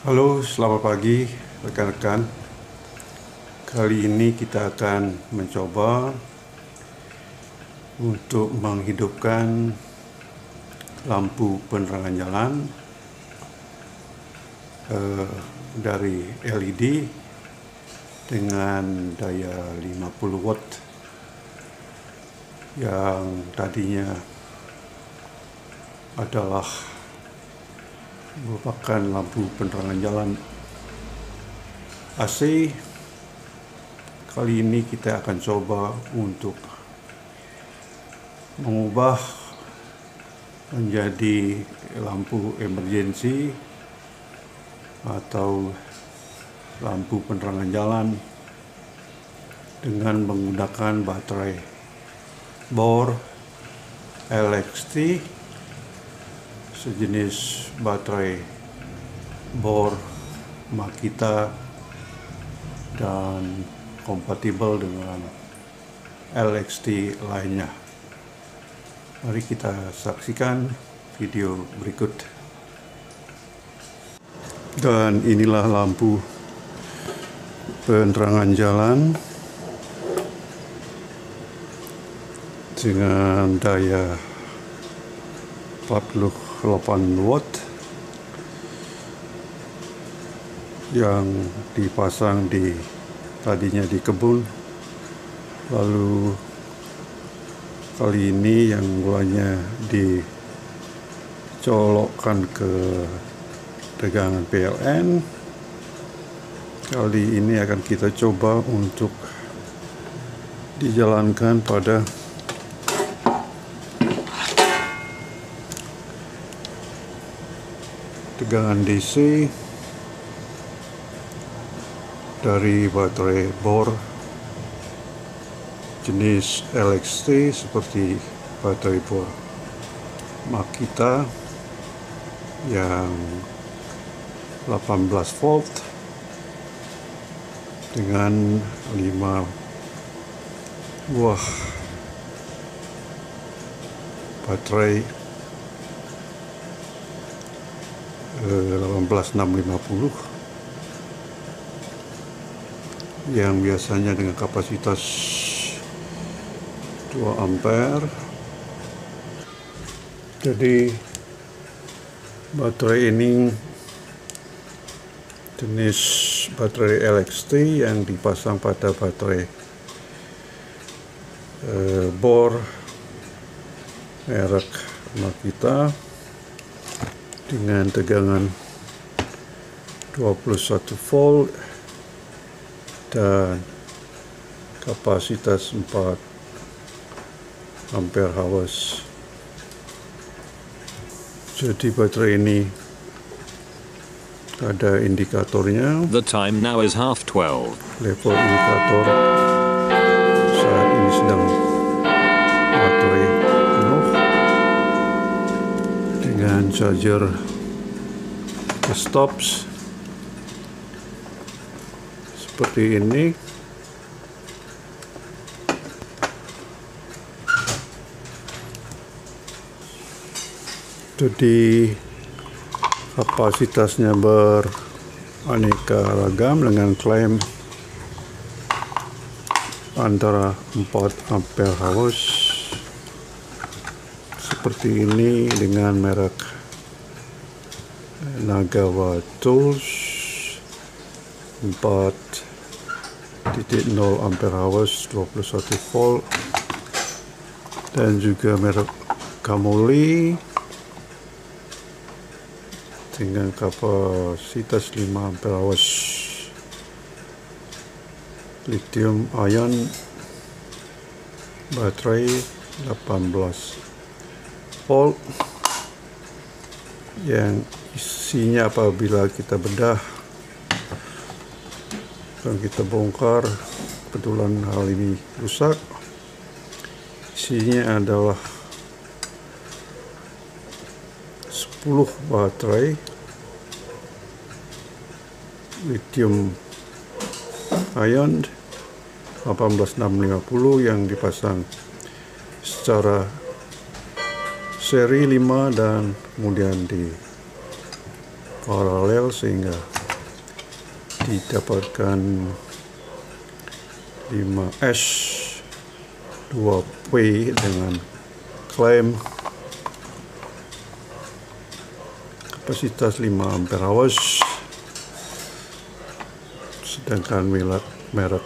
Halo, selamat pagi rekan-rekan. Kali ini kita akan mencoba untuk menghidupkan lampu penerangan jalan dari LED dengan daya 50 watt yang tadinya adalah merupakan lampu penerangan jalan AC. Kali ini kita akan coba untuk mengubah menjadi lampu emergency atau lampu penerangan jalan dengan menggunakan baterai bor LXT, sejenis baterai bor Makita dan kompatibel dengan LXT lainnya. Mari kita saksikan video berikut. Dan inilah lampu penerangan jalan dengan daya 48 watt yang dipasang tadinya di kebun, lalu kali ini yang mulanya dicolokkan ke tegangan PLN. Kali ini akan kita coba untuk dijalankan pada tegangan DC dari baterai bor jenis LXT seperti baterai bor Makita yang 18 volt dengan 5 buah baterai 18650 yang biasanya dengan kapasitas 2 ampere. Jadi baterai ini jenis baterai LXT yang dipasang pada baterai bor merek Makita dengan tegangan 21 volt dan kapasitas 4 ampere hours. Jadi baterai ini ada indikatornya. The time now is 12:30. Level indikator saat ini sedang baterai penuh dengan charger stops seperti ini. Jadi kapasitasnya beraneka ragam dengan klaim antara 4 ampere hours seperti ini dengan merek Nagawa Tools 4.0 ampere hours 21 volt, dan juga merek Kamoli dengan kapasitas 5 ampere hours, lithium ion baterai 18 volt yang isinya apabila kita bedah dan kita bongkar, kebetulan hal ini rusak, isinya adalah 10 baterai lithium ion 18650 yang dipasang secara seri 5 dan kemudian di paralel sehingga didapatkan 5S2P dengan klaim kapasitas 5 ampere hours, sedangkan merek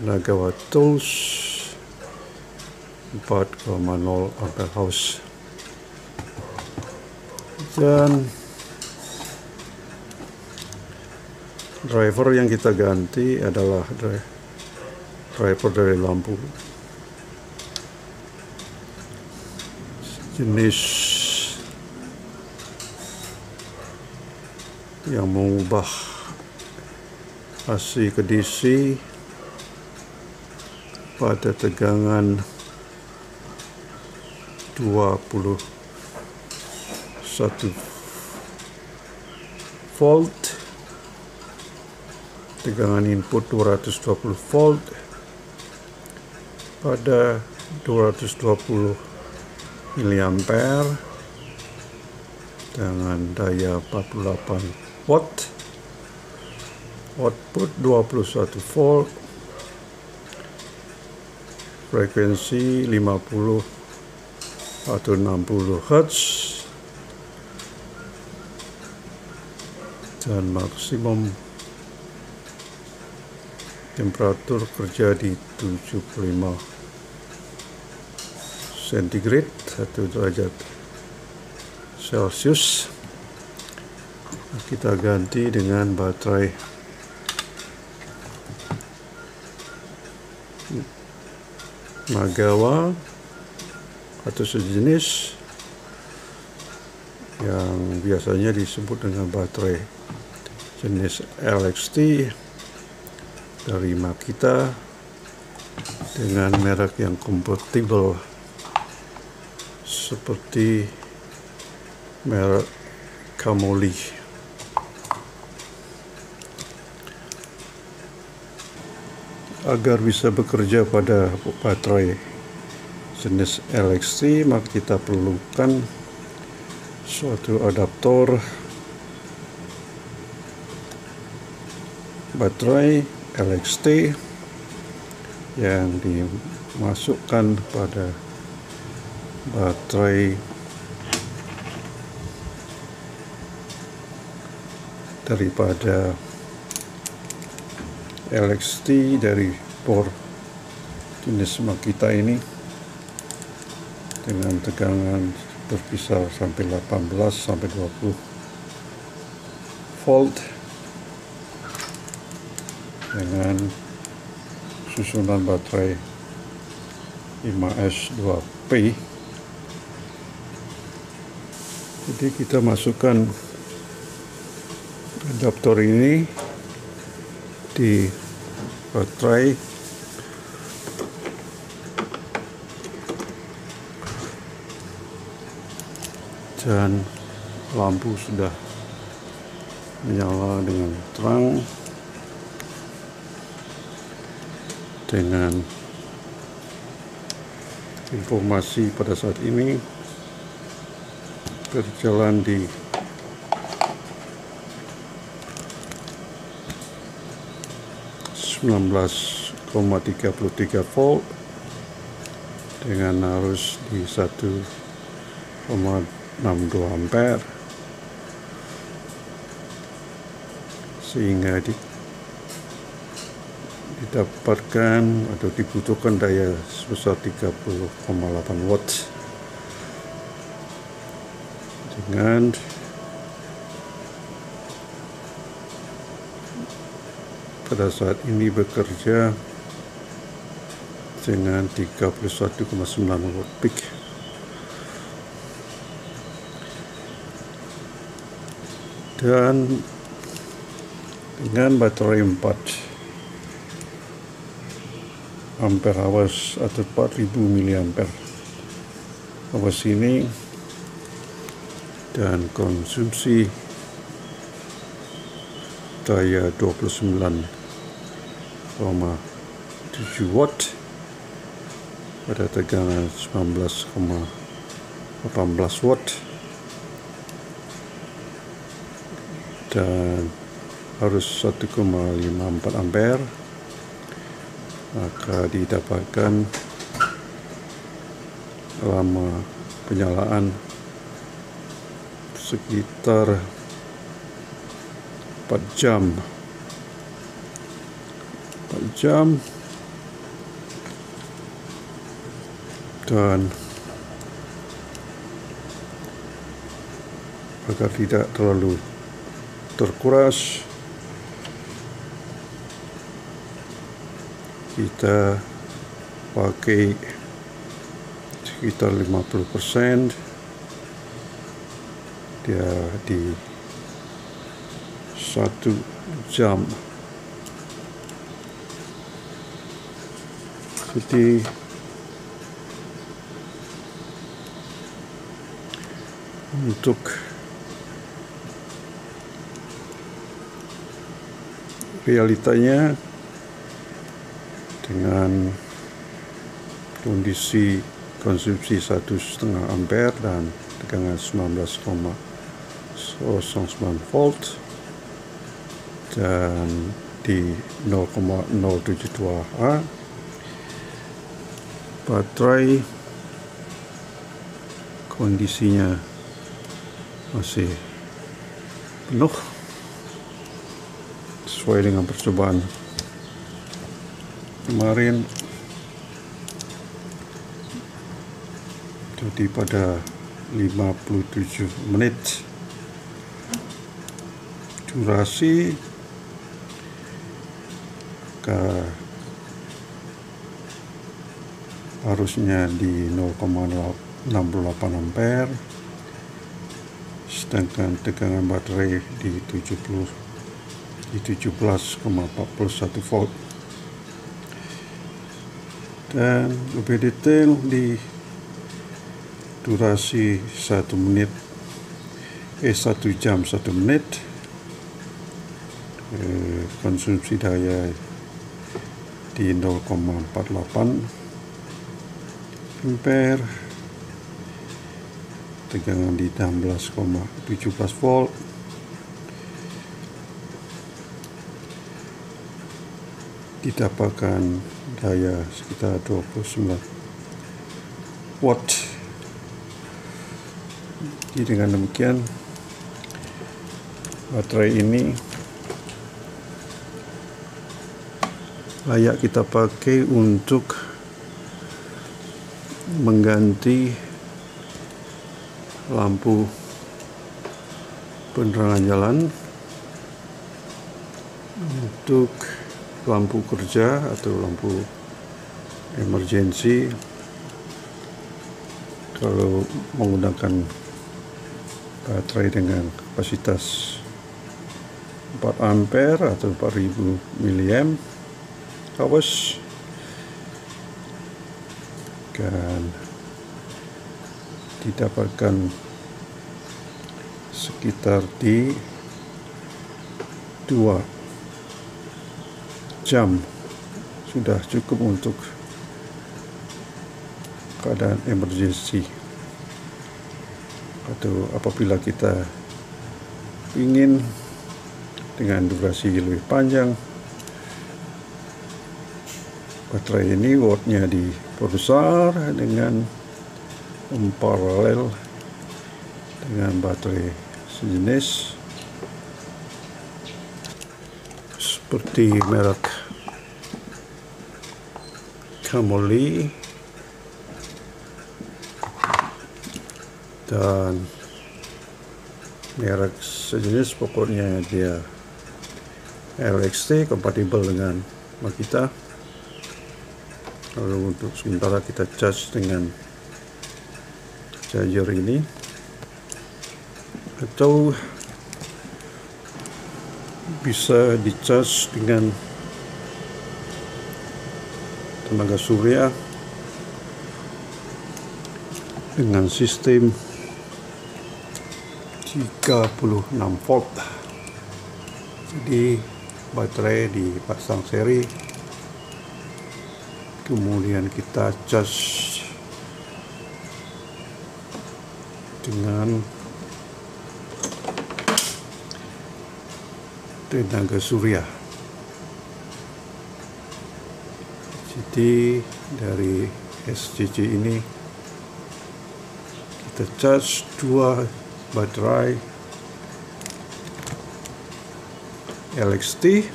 Nagawa Tools 4,0 ampere hours. Dan driver yang kita ganti adalah driver dari lampu jenis yang mengubah AC ke DC pada tegangan 21 volt, tegangan input 220 volt pada 220 miliampere dengan daya 48 watt, output 21 volt, frekuensi 50 atau 60 Hz, dan maksimum temperatur kerja di 75 centigrade, 1 derajat Celcius. Kita ganti dengan baterai Nagawa atau sejenis yang biasanya disebut dengan baterai jenis LXT dari Makita dengan merek yang kompatibel seperti merek Kamoli. Agar bisa bekerja pada baterai jenis LXT, maka kita perlukan suatu adaptor baterai LXT yang dimasukkan pada baterai daripada LXT dari bor jenis Makita ini dengan tegangan berkisar sampai 18 sampai 20 volt dengan susunan baterai 5S2P. Jadi kita masukkan adaptor ini di baterai dan lampu sudah menyala dengan terang dengan informasi pada saat ini berjalan di 19,33 volt dengan arus di 1,62 ampere, sehingga didapatkan atau dibutuhkan daya sebesar 30,8 watt dengan pada saat ini bekerja dengan 31,9 watt peak. Dan dengan baterai 4 ampere hours atau 4000 miliampere hours ini dan konsumsi daya 29,7 watt pada tegangan 19,18 watt dan harus 1,54 ampere, maka didapatkan lama penyalaan sekitar 4 jam. Dan agar tidak terlalu terkuras, kita pakai sekitar 50%. Dia di 1 jam. Jadi untuk realitanya, dengan kondisi konsumsi 1,5 ampere dan tegangan 19,09 volt dan di 0,072 A, baterai kondisinya masih penuh sesuai dengan percobaan kemarin. Jadi pada 57 menit durasi, maka harusnya di 0,68 ampere, sedangkan tegangan baterai di 17,41 volt. Dan lebih detail di durasi 1 jam 1 menit, konsumsi daya di 0,48 ampere, tegangan di 16,17 volt, didapatkan daya sekitar 29 watt. Jadi dengan demikian, baterai ini layak kita pakai untuk mengganti lampu penerangan jalan, untuk lampu kerja atau lampu emergensi kalau menggunakan baterai dengan kapasitas 4 ampere atau 4000 mAh, dan didapatkan sekitar di 2 jam, sudah cukup untuk keadaan emergensi, atau apabila kita ingin dengan durasi lebih panjang, baterai ini wattnya diperbesar dengan paralel dengan baterai sejenis seperti merek Camoli dan merek sejenis, pokoknya dia LXT, kompatibel dengan Makita. Lalu untuk sementara kita charge dengan charger ini, atau bisa di-charge dengan tenaga surya dengan sistem 36 volt. Jadi baterai dipasang seri, kemudian kita charge dengan tenaga surya. Jadi dari SCC ini kita charge 2 baterai LXT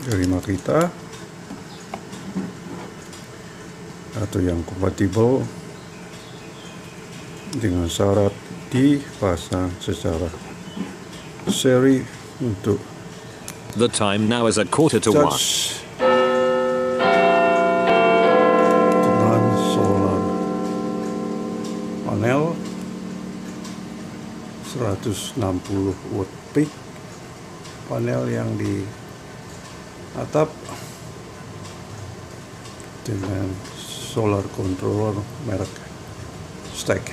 dari Makita atau yang kompatibel dengan syarat dipasang secara seri untuk The time now is 1:45. charge dengan solar panel 160 watt peak panel yang di atap dengan solar controller merek Stack.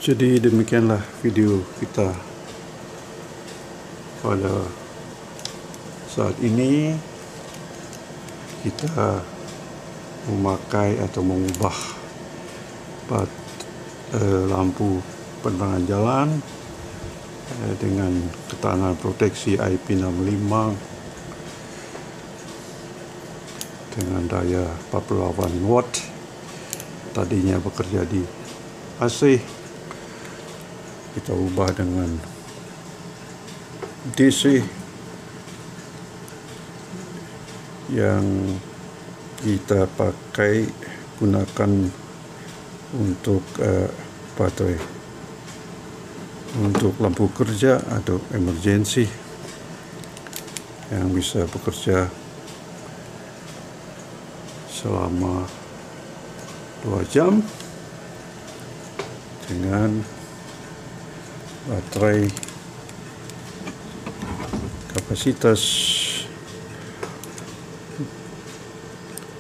Jadi demikianlah video kita pada saat ini. Kita memakai atau mengubah lampu penerangan jalan dengan ketahanan proteksi IP65 dengan daya 48 watt. Tadinya bekerja di AC, kita ubah dengan DC yang kita gunakan untuk baterai untuk lampu kerja atau emergency yang bisa bekerja selama 2 jam dengan baterai kapasitas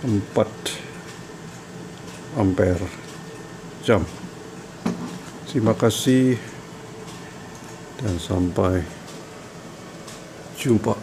4 ampere jam. Terima kasih dan sampai jumpa.